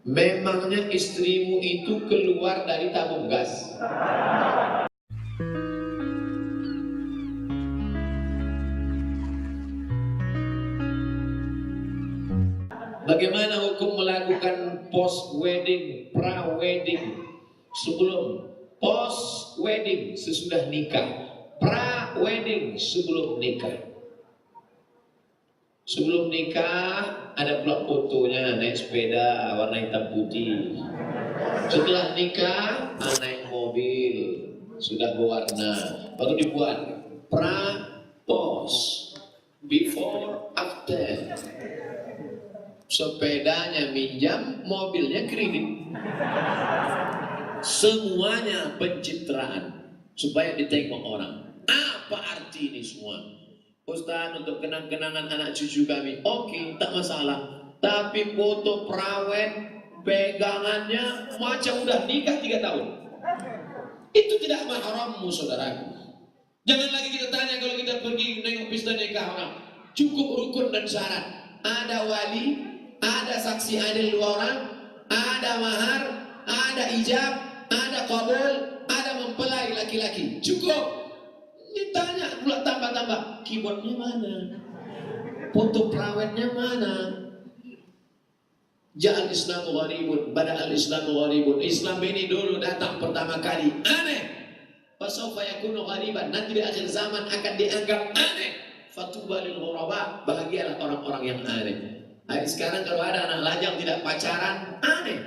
Memangnya istrimu itu keluar dari tabung gas? Bagaimana hukum melakukan post wedding, pra wedding, sebelum post wedding sesudah nikah, pra wedding sebelum nikah? Sebelum nikah ada pula fotonya naik sepeda warna hitam putih. Setelah nikah naik mobil sudah berwarna, baru dibuat pra post, before after. Sepedanya minjam, mobilnya kredit. Semuanya pencitraan supaya ditengok orang. Apa arti ini semua? Ustaz, untuk kenang-kenangan anak cucu kami, oke, tak masalah. Tapi foto prawet, pegangannya macam udah nikah 3 tahun. Itu tidak mahrammu, saudaraku. Jangan lagi kita tanya kalau kita pergi nengok pesta nikah orang. Cukup rukun dan syarat. Ada wali, ada saksi adil 2 orang, ada mahar, ada ijab, ada qabul, ada mempelai laki-laki. Cukup. Ditanya pula tambah-tambah, keyboardnya mana? Foto prawetnya mana? Ja'al Islamu gharibun, bada'al Islamu gharibun. Islam ini dulu datang pertama kali aneh. Fasawfa yakunu ghariban, nanti di akhir zaman akan dianggap aneh. Fatuba lil ghuraba, bahagialah orang-orang yang aneh. Hari sekarang kalau ada anak lajang tidak pacaran, aneh.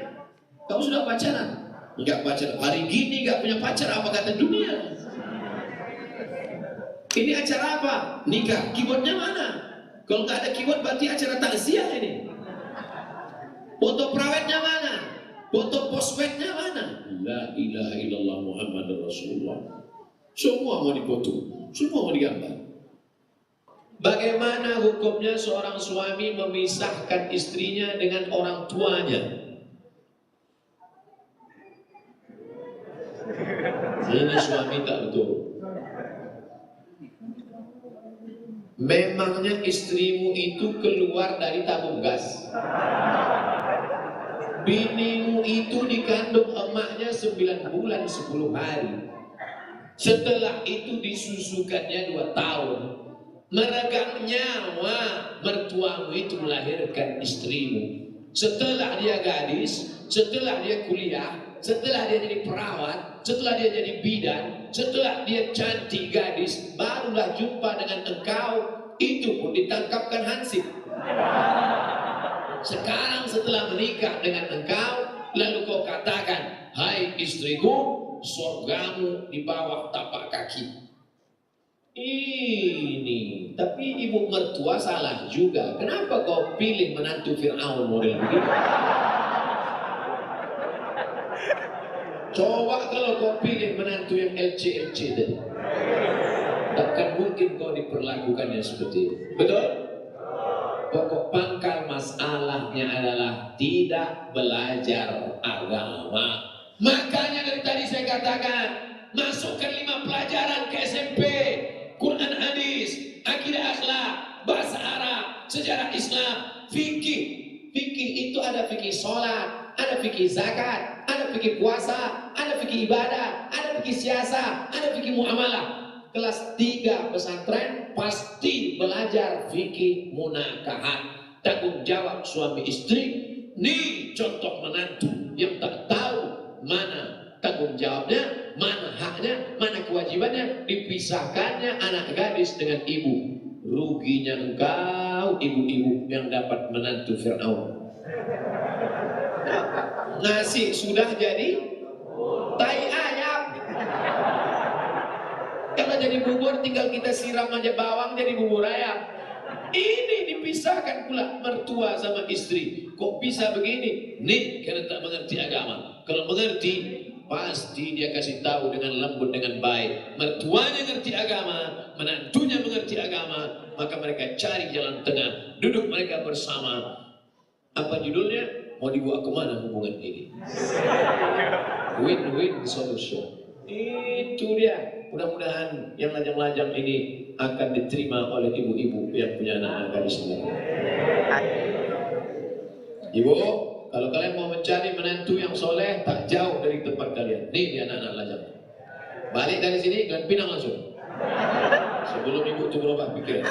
Kamu sudah pacaran? Enggak pacaran. Hari gini enggak punya pacar, apa kata dunia? Ini acara apa? Nikah. Keyboardnya mana? Kalau nggak ada keyboard berarti acara takziah ini. Foto prawetnya mana? Foto postwednya mana? La ilaha illallah Muhammadur Rasulullah. Semua mau dipoto, semua mau digambar. Bagaimana hukumnya seorang suami memisahkan istrinya dengan orang tuanya? Ini suami tak betul. Memangnya istrimu itu keluar dari tabung gas? Binimu itu dikandung emaknya 9 bulan 10 hari. Setelah itu disusukannya 2 tahun. Meregang nyawa mertuamu itu melahirkan istrimu. Setelah dia gadis, setelah dia kuliah, setelah dia jadi perawat, setelah dia jadi bidan, setelah dia cantik gadis, barulah jumpa dengan engkau. Itu pun ditangkapkan hansip. Sekarang setelah menikah dengan engkau, lalu kau katakan, hai istriku, surgamu di bawah tapak kaki. Ini, tapi ibu mertua salah juga. Kenapa kau pilih menantu Fir'aun model begitu? Coba kalau kau pilih menantu yang LC tadi, takkan mungkin kau diperlakukannya seperti itu. Betul? Pokok pangkal masalahnya adalah tidak belajar agama. Makanya dari tadi saya katakan, masukkan 5 pelajaran ke SMP. Quran hadis, akidah akhlak, bahasa Arab, sejarah Islam, fikih. Fikih itu ada fikih sholat, ada fikih zakat, ada fikih puasa, ada fikih ibadah, ada fikih siasat, ada fikih muamalah. Kelas 3 pesantren pasti belajar fikih munakahat. Tanggung jawab suami istri. Nih contoh menantu yang tak tahu mana tanggung jawabnya, mana haknya, mana kewajibannya, dipisahkannya anak gadis dengan ibu. Ruginya engkau ibu-ibu yang dapat menantu Fir'aun. Nasi sudah jadi tai ayam. Kalau jadi bubur tinggal kita siram aja bawang jadi bubur ayam. Ini dipisahkan pula mertua sama istri. Kok bisa begini? Nih karena tak mengerti agama. Kalau mengerti, pasti dia kasih tahu dengan lembut, dengan baik. Mertuanya ngerti agama, menantunya mengerti agama, maka mereka cari jalan tengah. Duduk mereka bersama. Apa judulnya? Mau dibawa kemana hubungan ini? Win-win solution. Itu dia. Mudah-mudahan yang lajang-lajang ini akan diterima oleh ibu-ibu yang punya anak gadis. Ibu, kalau kalian mau mencari cari menantu yang soleh tak jauh dari tempat kalian. Nih dia anak-anak lajang. Balik dari sini kalian pinang langsung. Sebelum ibu itu berubah pikiran.